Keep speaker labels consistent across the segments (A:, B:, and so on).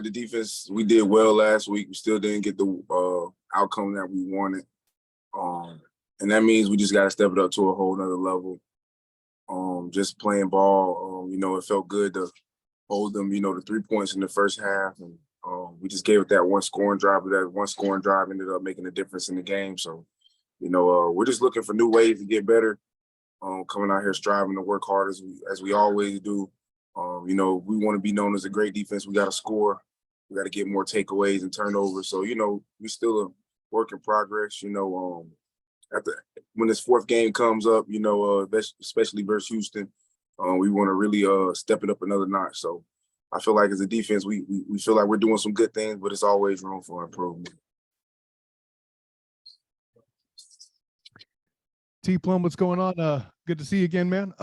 A: The defense, we did well last week. We still didn't get the outcome that we wanted. And that means we just got to step it up to a whole nother level. Just playing ball, it felt good to hold them, the 3 points in the first half. And we just gave it that one scoring drive, but that one scoring drive ended up making a difference in the game. So, we're just looking for new ways to get better, coming out here striving to work hard as we always do. We want to be known as a great defense. We got to score. We got to get more takeaways and turnovers. So, we still a work in progress, when this fourth game comes up, especially versus Houston, we want to really step it up another notch. So I feel like as a defense, we feel like we're doing some good things, but it's always room for improvement.
B: T. Plum, what's going on? Good to see you again, man.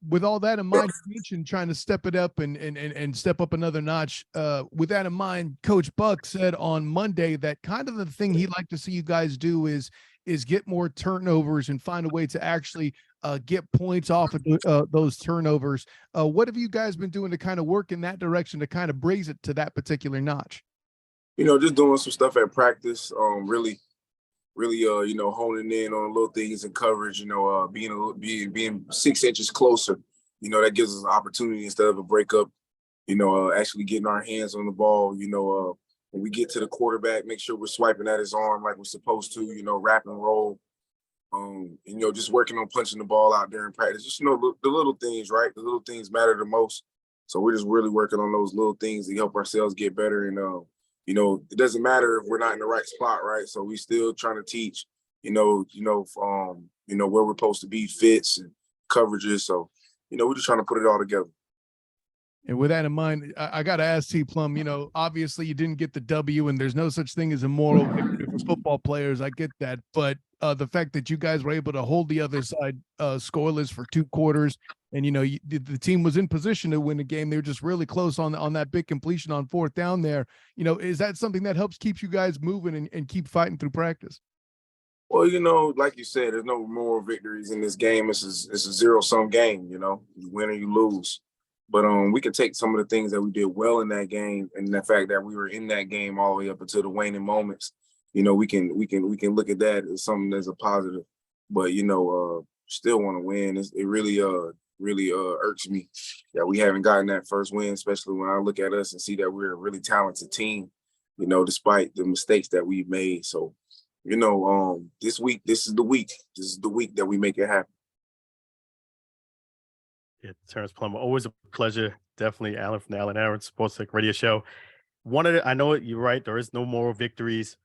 B: With all that in mind, you mentioned trying to step it up and step up another notch. With that in mind, Coach Buck said on Monday that kind of the thing he'd like to see you guys do is get more turnovers and find a way to actually get points off of those turnovers. What have you guys been doing to kind of work in that direction to kind of raise it to that particular notch?
A: Just doing some stuff at practice, really, honing in on little things in coverage, being 6 inches closer, that gives us an opportunity instead of a breakup, actually getting our hands on the ball, when we get to the quarterback, make sure we're swiping at his arm like we're supposed to, wrap and roll. Just working on punching the ball out there in practice. Just, the little things, right? The little things matter the most. So we're just really working on those little things to help ourselves get better. And, it doesn't matter if we're not in the right spot, right? So we still trying to teach, where we're supposed to be, fits and coverages. So, we're just trying to put it all together.
B: And with that in mind, I got to ask T. Plum, obviously you didn't get the W and there's no such thing as a moral victory for football players. I get that. But the fact that you guys were able to hold the other side scoreless for 2 quarters and, the team was in position to win the game. They were just really close on that big completion on 4th down there. Is that something that helps keep you guys moving and keep fighting through practice?
A: Well, like you said, there's no moral victories in this game. It's a zero-sum game, you win or you lose. But we can take some of the things that we did well in that game and the fact that we were in that game all the way up until the waning moments. We can look at that as something that's a positive. But still want to win. It really irks me that we haven't gotten that first win, especially when I look at us and see that we're a really talented team. Despite the mistakes that we've made. So, this week, this is the week. This is the week that we make it happen.
C: Yeah, Terrance Plummer, always a pleasure. Definitely, Alan from the Alan Aaron Sports Tech Radio Show. I know you're right. There is no moral victories,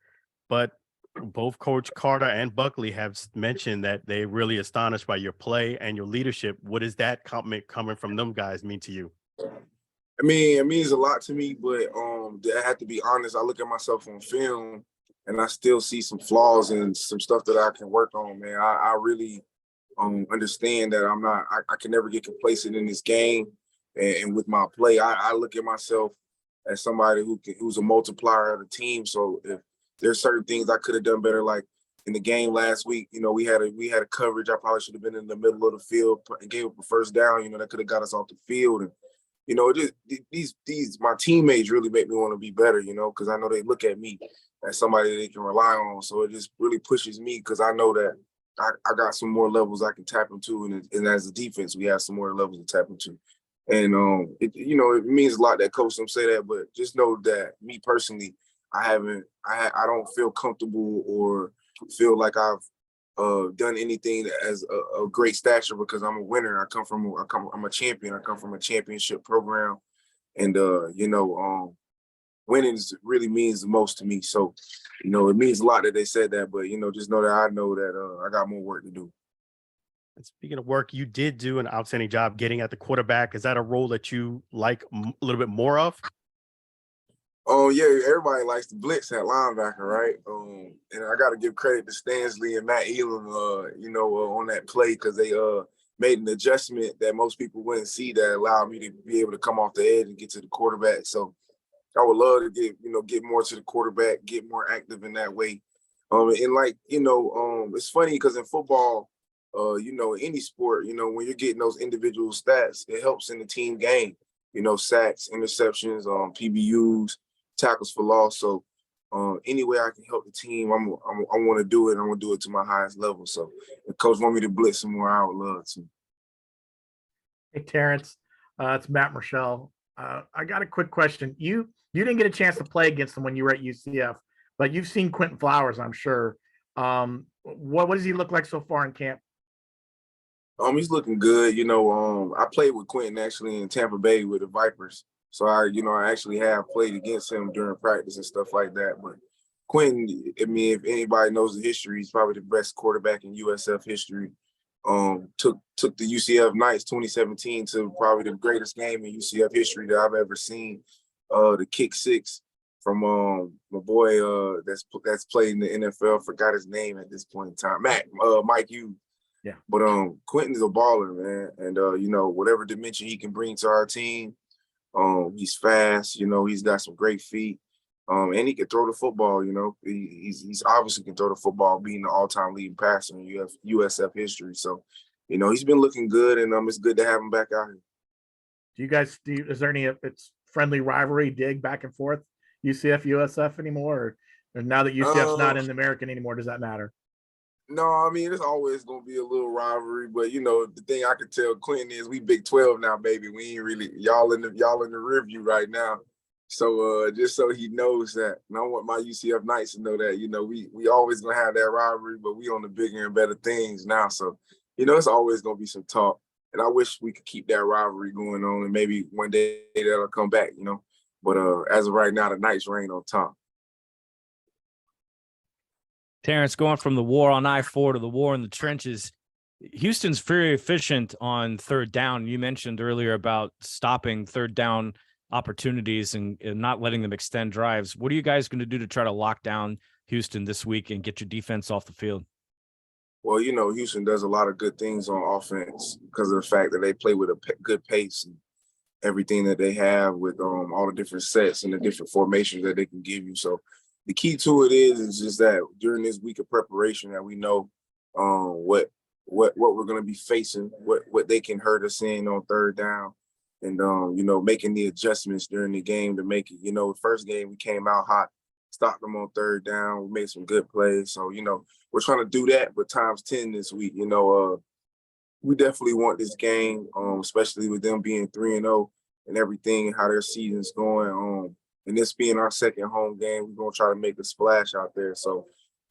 C: but both Coach Carter and Buckley have mentioned that they're really astonished by your play and your leadership. What does that comment coming from them guys mean to you?
A: I mean, it means a lot to me, but I have to be honest. I look at myself on film, and I still see some flaws and some stuff that I can work on. Man, I really. Understand that I can never get complacent in this game and with my play. I look at myself as somebody who's a multiplier of the team. So if there's certain things I could have done better, like in the game last week, we had a coverage. I probably should have been in the middle of the field and gave up a first down, that could have got us off the field. And, these my teammates really make me want to be better, because I know they look at me as somebody that they can rely on. So it just really pushes me because I know that I got some more levels I can tap into, and as a defense, we have some more levels to tap into. And it means a lot that coach them say that, but just know that me personally, I don't feel comfortable or feel like I've done anything as a great stature because I'm a winner. I'm a champion. I come from a championship program, and winning really means the most to me. So, it means a lot that they said that, but, just know that I know that I got more work to do.
C: And speaking of work, you did do an outstanding job getting at the quarterback. Is that a role that you like a little bit more of?
A: Oh, yeah, everybody likes the blitz at linebacker, right? And I got to give credit to Stansley and Matt Elam, on that play because they made an adjustment that most people wouldn't see that allowed me to be able to come off the edge and get to the quarterback. So, I would love to get more to the quarterback, get more active in that way. It's funny because in football, any sport, when you're getting those individual stats, it helps in the team game. Sacks, interceptions, PBUs. tackles for loss. So any way I can help the team, I want to do it. I'm going to do it to my highest level. So if coach want me to blitz some more, I would love to.
D: Hey, Terrance, it's Matt Marshall. I got a quick question. You didn't get a chance to play against him when you were at UCF, but you've seen Quinton Flowers, I'm sure. What does he look like so far in camp?
A: He's looking good. I played with Quinton actually in Tampa Bay with the Vipers. So I actually have played against him during practice and stuff like that. But Quinton, I mean, if anybody knows the history, he's probably the best quarterback in USF history. Took the UCF Knights 2017 to probably the greatest game in UCF history that I've ever seen. The kick six from my boy that's played in the NFL. Forgot his name at this point in time. Mike Hughes.
D: Yeah.
A: But Quinton's a baller, man, and whatever dimension he can bring to our team, he's fast. He's got some great feet, and he can throw the football. He's obviously can throw the football, being the all-time leading passer in USF history. So, he's been looking good, and it's good to have him back out here.
D: Is there any it's friendly rivalry, dig back and forth, UCF USF anymore, or now that UCF's not in the American anymore, does that matter?
A: No, I mean, it's always going to be a little rivalry, but the thing I can tell Quinton is we Big 12 now, baby. We ain't really y'all in the rear view right now. So just so he knows that, and I want my UCF Knights to know that, we always going to have that rivalry, but we on the bigger and better things now. So, it's always going to be some talk. And I wish we could keep that rivalry going on, and maybe one day that'll come back, But as of right now, the Knights reign on top.
E: Terrance, going from the war on I-4 to the war in the trenches, Houston's very efficient on third down. You mentioned earlier about stopping third down opportunities and not letting them extend drives. What are you guys going to do to try to lock down Houston this week and get your defense off the field?
A: Well, Houston does a lot of good things on offense because of the fact that they play with a good pace and everything that they have with all the different sets and the different formations that they can give you. So the key to it is just that during this week of preparation that we know what we're going to be facing, what they can hurt us in on third down, and making the adjustments during the game to make it. The first game we came out hot, stopped them on third down, we made some good plays. So we're trying to do that, but times 10 this week. We definitely want this game, especially with them being 3-0 and everything, how their season's going. And this being our second home game, we're going to try to make a splash out there. So,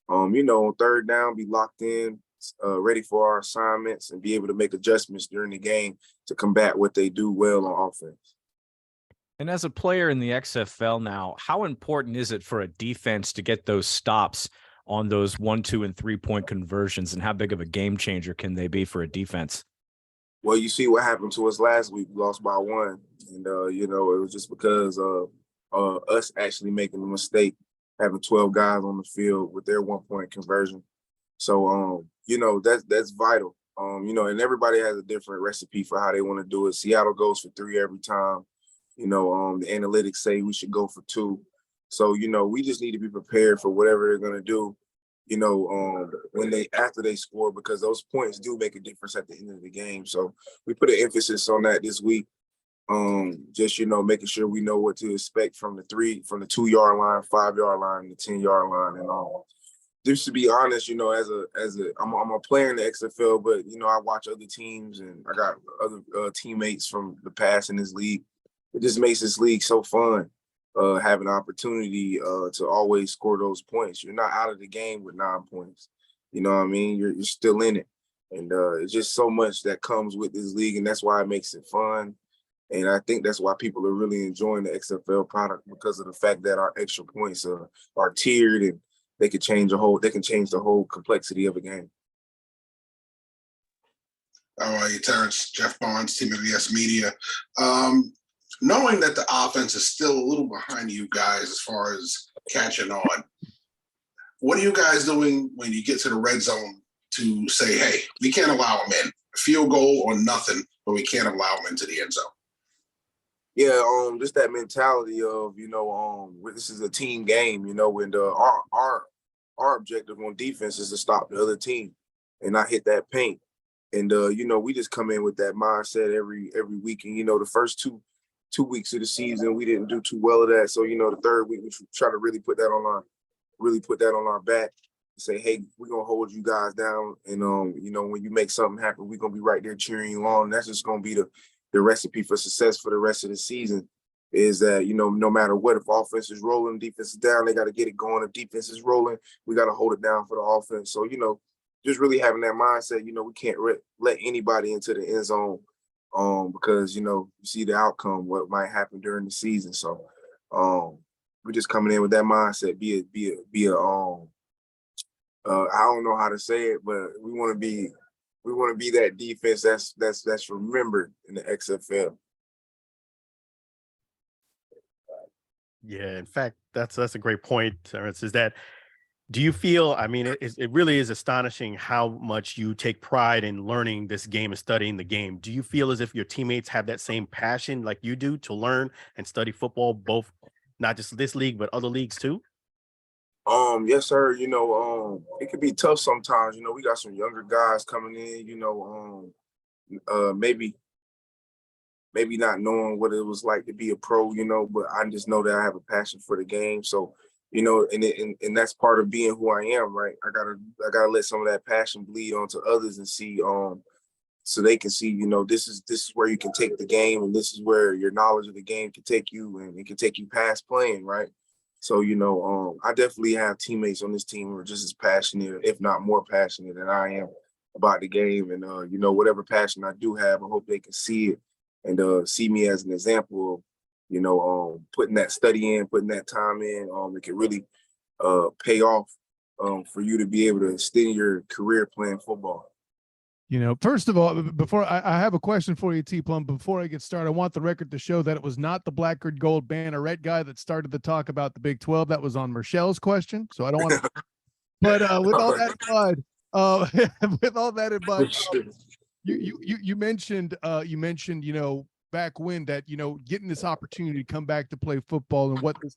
A: on third down, be locked in, ready for our assignments, and be able to make adjustments during the game to combat what they do well on offense.
E: And as a player in the XFL now, how important is it for a defense to get those stops on those 1, 2, and 3-point conversions, and how big of a game changer can they be for a defense?
A: Well, you see what happened to us last week. We lost by 1. And, it was just because of us actually making a mistake, having 12 guys on the field with their 1-point conversion. So, that's vital. And everybody has a different recipe for how they want to do it. Seattle goes for 3 every time. The analytics say we should go for 2. So, we just need to be prepared for whatever they're going to do, after they score, because those points do make a difference at the end of the game. So we put an emphasis on that this week. Just, making sure we know what to expect from the 2-yard line, 5-yard line, the 10-yard line, and all. Just to be honest, I'm a player in the XFL, but, I watch other teams and I got other teammates from the past in this league. It just makes this league so fun. Have an opportunity to always score those points. You're not out of the game with 9 points. You know what I mean? You're still in it. And it's just so much that comes with this league, and that's why it makes it fun. And I think that's why people are really enjoying the XFL product, because of the fact that our extra points are tiered, and they can change the whole complexity of a game.
F: How are you, Terrance? Jeff Barnes, Team MVS Media. Knowing that the offense is still a little behind you guys as far as catching on, what are you guys doing when you get to the red zone to say, hey, we can't allow them in? Field goal or nothing, but we can't allow them into the end zone?
A: Yeah, just that mentality of, this is a team game, and our objective on defense is to stop the other team and not hit that paint. And we just come in with that mindset every week. And the first 2 weeks of the season, we didn't do too well of that. So, the third week, we try to really put that on our back. Say, hey, we're gonna hold you guys down, and when you make something happen, we're gonna be right there cheering you on. That's just gonna be the recipe for success for the rest of the season. Is that no matter what, if offense is rolling, defense is down, they got to get it going. If defense is rolling, we got to hold it down for the offense. So just really having that mindset. We can't let anybody into the end zone, because you see the outcome, what might happen during the season. So we're just coming in with that mindset. I don't know how to say it, but we want to be that defense that's remembered in the XFL.
C: Yeah, in fact, that's a great point, Terrance. Is that, do you feel? I mean, it really is astonishing how much you take pride in learning this game and studying the game. Do you feel as if your teammates have that same passion like you do to learn and study football, both not just this league but other leagues too?
A: Yes, sir. It can be tough sometimes. We got some younger guys coming in. Maybe not knowing what it was like to be a pro. But I just know that I have a passion for the game. So, and that's part of being who I am, right? I gotta let some of that passion bleed onto others and see, so they can see, this is where you can take the game, and this is where your knowledge of the game can take you, and it can take you past playing, right? So, I definitely have teammates on this team who are just as passionate, if not more passionate than I am about the game. And, whatever passion I do have, I hope they can see it and see me as an example of, putting that study in, putting that time in. It can really pay off for you to be able to extend your career playing football.
B: First of all, before I have a question for you, T Plum. Before I get started, I want the record to show that it was not the black and gold banneret guy that started the talk about the Big 12. That was on Michelle's question. So I don't want to. But with all that in mind, you mentioned back when that getting this opportunity to come back to play football and what this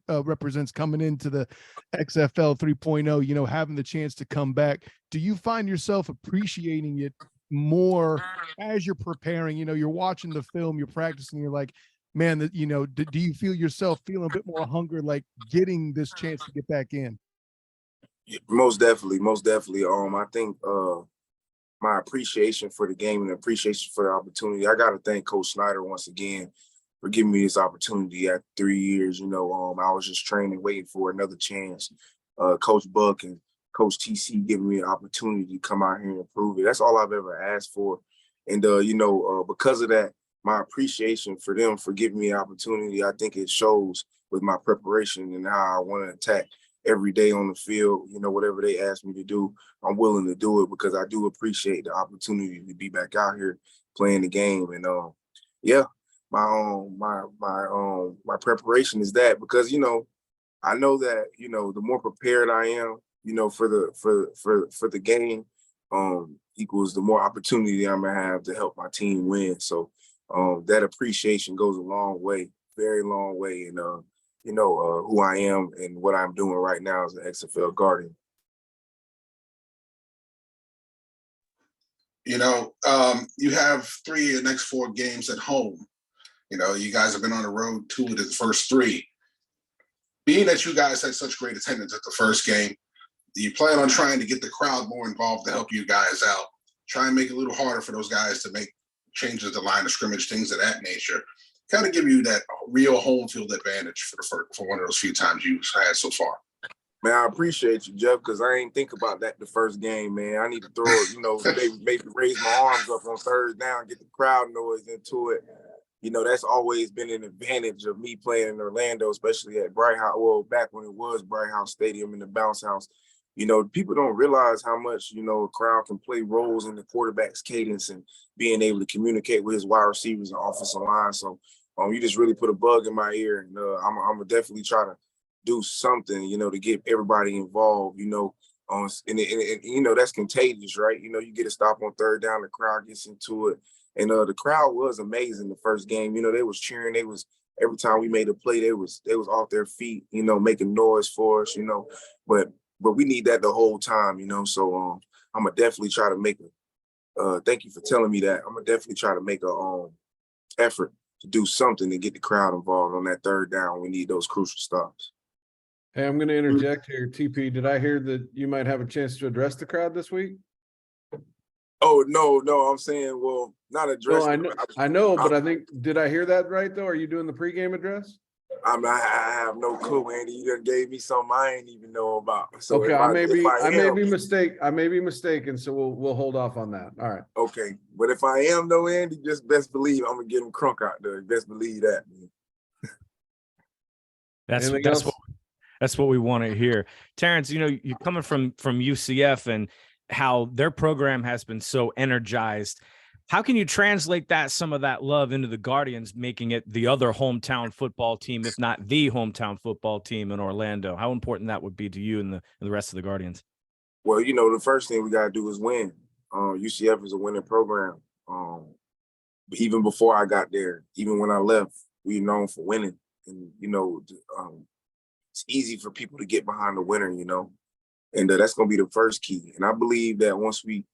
B: represents coming into the XFL 3.0, having the chance to come back. Do you find yourself appreciating it more as you're preparing? You're watching the film, you're practicing, you're like, man, do you feel yourself feeling a bit more hunger, like getting this chance to get back in?
A: Most definitely. I think my appreciation for the game and appreciation for the opportunity. I got to thank Coach Snyder once again for giving me this opportunity after 3 years. I was just training, waiting for another chance. Coach Buck and Coach TC giving me an opportunity to come out here and prove it. That's all I've ever asked for. And, because of that, my appreciation for them for giving me an opportunity, I think it shows with my preparation and how I want to attack every day on the field. Whatever they ask me to do, I'm willing to do it because I do appreciate the opportunity to be back out here playing the game. And my preparation is that because I know that the more prepared I am, for the game, equals the more opportunity I'm gonna have to help my team win. So that appreciation goes a long way, very long way. And who I am and what I'm doing right now as an XFL Guardian.
F: You have 3 of the next 4 games at home. You guys have been on the road 2 of the first 3. Being that you guys had such great attendance at the first game, do you plan on trying to get the crowd more involved to help you guys out? Try and make it a little harder for those guys to make changes to line of scrimmage, things of that nature. Kind of give you that real home field advantage for one of those few times you've had so far.
A: Man, I appreciate you, Jeff, because I ain't think about that the first game, man. I need to throw it, maybe raise my arms up on third down, get the crowd noise into it. That's always been an advantage of me playing in Orlando, especially at Bright House. Well, back when it was Bright House Stadium in the bounce house. People don't realize how much, a crowd can play roles in the quarterback's cadence and being able to communicate with his wide receivers and offensive line. So you just really put a bug in my ear, and I'm gonna definitely try to do something, to get everybody involved, and that's contagious, right? You get a stop on third down, the crowd gets into it. And the crowd was amazing the first game. They was cheering. They was, every time we made a play, they was off their feet, making noise for us, but we need that the whole time, So I'm gonna definitely try to make thank you for telling me that. I'm gonna definitely try to make a effort to do something to get the crowd involved on that third down. We need those crucial stops.
G: Hey, I'm going to interject here. TP, did I hear that you might have a chance to address the crowd this week?
A: Oh, no, I'm saying, well, not address.
G: No, I know, but I think, did I hear that right though? Are you doing the pregame address?
A: I have no clue, Andy. You done gave me something I ain't even know about. So
G: Okay,
A: if
G: I may be
A: am,
G: mistaken, so we'll hold off on that. All right.
A: okay. But if I am though, Andy, just best believe I'm gonna get him crunk out there. Best believe that, man.
G: Anything else?
E: That's what we want to hear. Terrance, you know, you're coming from UCF and how their program has been so energized. How can you translate some of that love into the Guardians, making it the other hometown football team, if not the hometown football team in Orlando? How important that would be to you and the rest of the Guardians?
A: Well, you know, the first thing we got to do is win. UCF is a winning program. Even before I got there, even when I left, we were known for winning. And, you know, it's easy for people to get behind the winner, you know, and that's going to be the first key. And I believe that once we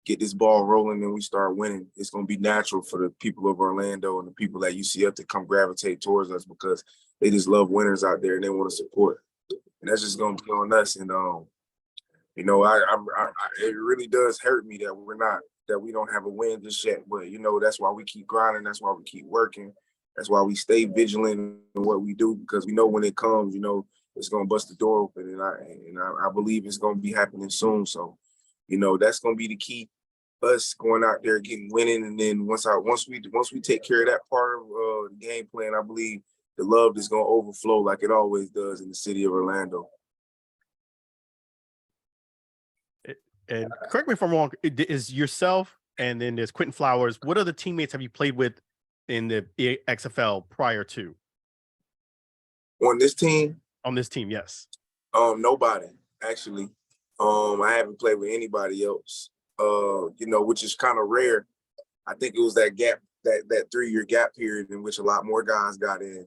A: get this ball rolling and we start winning, it's going to be natural for the people of Orlando and the people at UCF to come gravitate towards us because they just love winners out there and they want to support. And that's just going to be on us. And, you know, it really does hurt me that we don't have a win just yet. But, you know, that's why we keep grinding. That's why we keep working. That's why we stay vigilant in what we do, because we know when it comes, you know, it's going to bust the door open. And I believe it's going to be happening soon. So, you know, that's going to be the key, us going out there, winning. And then once we take care of that part of the game plan, I believe the love is going to overflow like it always does in the city of Orlando.
C: And correct me if I'm wrong, it is yourself and then there's Quinton Flowers. What other teammates have you played with in the XFL prior to?
A: On this team?
C: On this team, yes.
A: Nobody, actually. I haven't played with anybody else, you know, which is kind of rare. I think it was that gap, that 3-year gap period in which a lot more guys got in.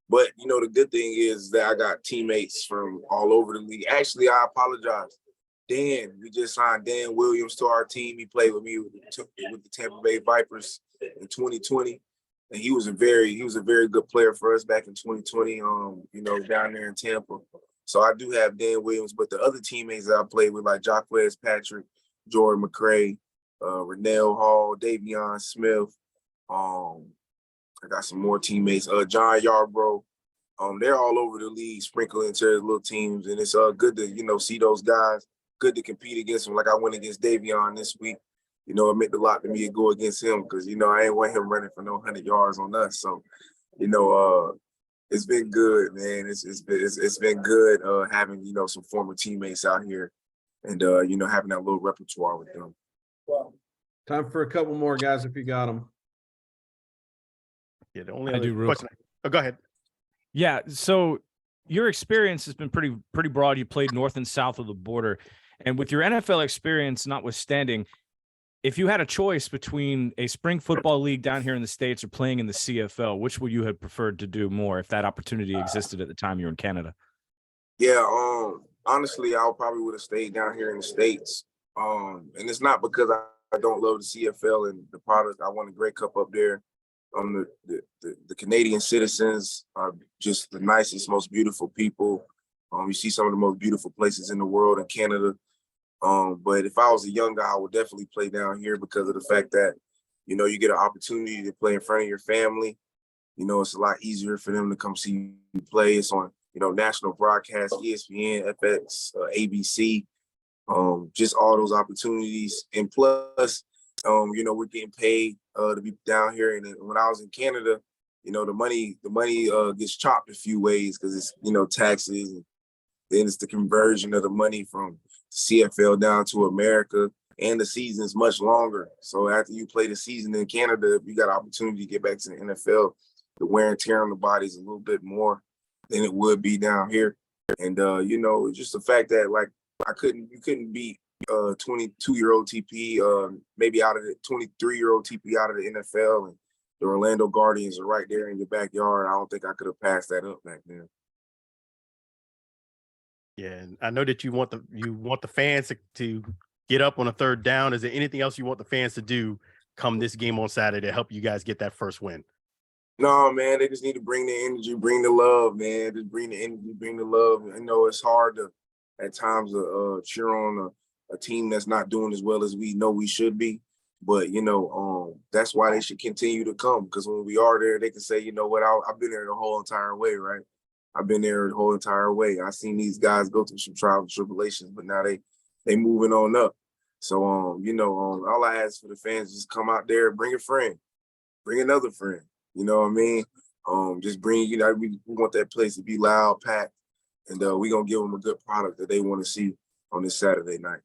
A: But, you know, the good thing is that I got teammates from all over the league. Actually, I apologize. We just signed Dan Williams to our team. He played with me with the Tampa Bay Vipers in 2020. And he was a very good player for us back in 2020, you know, down there in Tampa. So I do have Dan Williams, but the other teammates that I played with, like Jacquez Patrick, Jordan McCray, Renell Hall, Davion Smith. I got some more teammates. John Yarbrough. They're all over the league, sprinkling into their little teams, and it's good to, you know, see those guys. Good to compete against them. Like I went against Davion this week. You know, it meant a lot to me to go against him because, you know, I ain't want him running for no 100 yards on us. So, you know, it's been good, man. It's been good having, you know, some former teammates out here and, you know, having that little repertoire with them.
G: Time for a couple more guys if you got them.
C: Yeah, the only other question. Oh, go ahead.
E: Yeah, so your experience has been pretty broad. You played north and south of the border. And with your NFL experience notwithstanding, if you had a choice between a spring football league down here in the States or playing in the CFL, which would you have preferred to do more if that opportunity existed at the time you were in Canada?
A: Yeah, honestly, I probably would have stayed down here in the States. And it's not because I don't love the CFL and the product. I won a Grey Cup up there. The Canadian citizens are just the nicest, most beautiful people. You see some of the most beautiful places in the world in Canada. But if I was a young guy, I would definitely play down here because of the fact that, you know, you get an opportunity to play in front of your family. You know, it's a lot easier for them to come see you play. It's on, you know, national broadcast, ESPN, FX, ABC, just all those opportunities. And plus, you know, we're getting paid to be down here. And when I was in Canada, you know, the money gets chopped a few ways because it's, you know, taxes, and then it's the conversion of the money from CFL down to America, and the season's much longer. So after you play the season in Canada, if you got an opportunity to get back to the NFL, the wear and tear on the body is a little bit more than it would be down here. And you know, just the fact that like you couldn't beat 22-year-old TP, maybe out of the 23-year-old TP out of the NFL, and the Orlando Guardians are right there in your backyard. I don't think I could have passed that up back then.
C: Yeah, and I know that you want the fans to get up on a third down. Is there anything else you want the fans to do come this game on Saturday to help you guys get that first win?
A: No, man, they just need to bring the energy, bring the love, man. Just bring the energy, bring the love. I know it's hard to, at times, cheer on a team that's not doing as well as we know we should be. But, that's why they should continue to come, because when we are there, they can say, you know what, I've been there the whole entire way, right? I've been there the whole entire way. I've seen these guys go through some trials and tribulations, but now they moving on up. So, all I ask for the fans is just come out there, bring a friend, bring another friend. You know what I mean? Just bring, we want that place to be loud, packed, and we're going to give them a good product that they want to see on this Saturday night.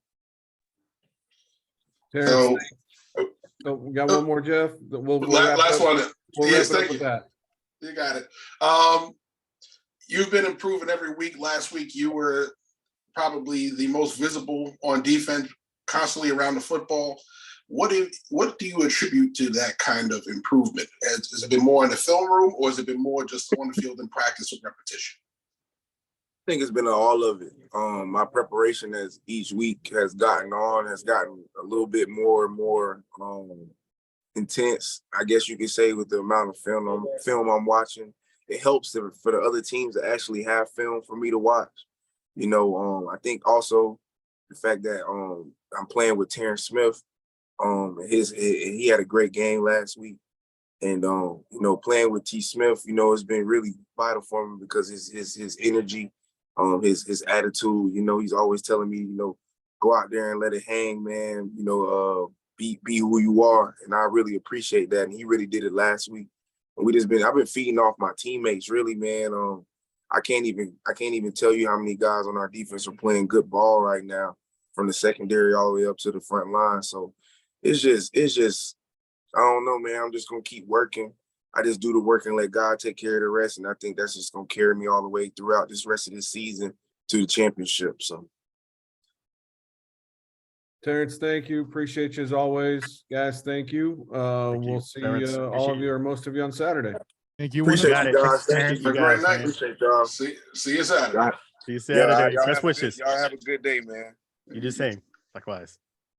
G: Terrance, so we got one more, Jeff. We'll
F: last one.
G: We'll wrap it up with that.
F: You got it. You've been improving every week. Last week, you were probably the most visible on defense, constantly around the football. What do you attribute to that kind of improvement? Has it been more in the film room, or has it been more just on the field in practice with repetition?
A: I think it's been all of it. My preparation as each week has gotten a little bit more and more intense, I guess you could say, with the amount of film I'm watching. It helps for the other teams to actually have film for me to watch. I think also the fact that I'm playing with Terrance Smith. He had a great game last week, and playing with T. Smith, it's been really vital for me because his energy, his attitude. He's always telling me, go out there and let it hang, man. Be who you are, and I really appreciate that. And he really did it last week. And I've been feeding off my teammates, really, man. I can't even tell you how many guys on our defense are playing good ball right now, from the secondary all the way up to the front line. So it's just, I don't know, man. I'm just going to keep working. I just do the work and let God take care of the rest. And I think that's just going to carry me all the way throughout this rest of this season to the championship. So.
G: Terrance, thank you. Appreciate you as always. Guys, thank you. We'll see all of you or most of you on Saturday.
B: Thank you.
A: Appreciate you guys.
C: Thank you,
F: Great
C: guys.
F: night.
A: Appreciate y'all.
F: See you Saturday.
C: See you Saturday.
A: Y'all
C: Best
A: have
C: wishes.
A: Y'all have a good day, man.
C: You the same. Likewise.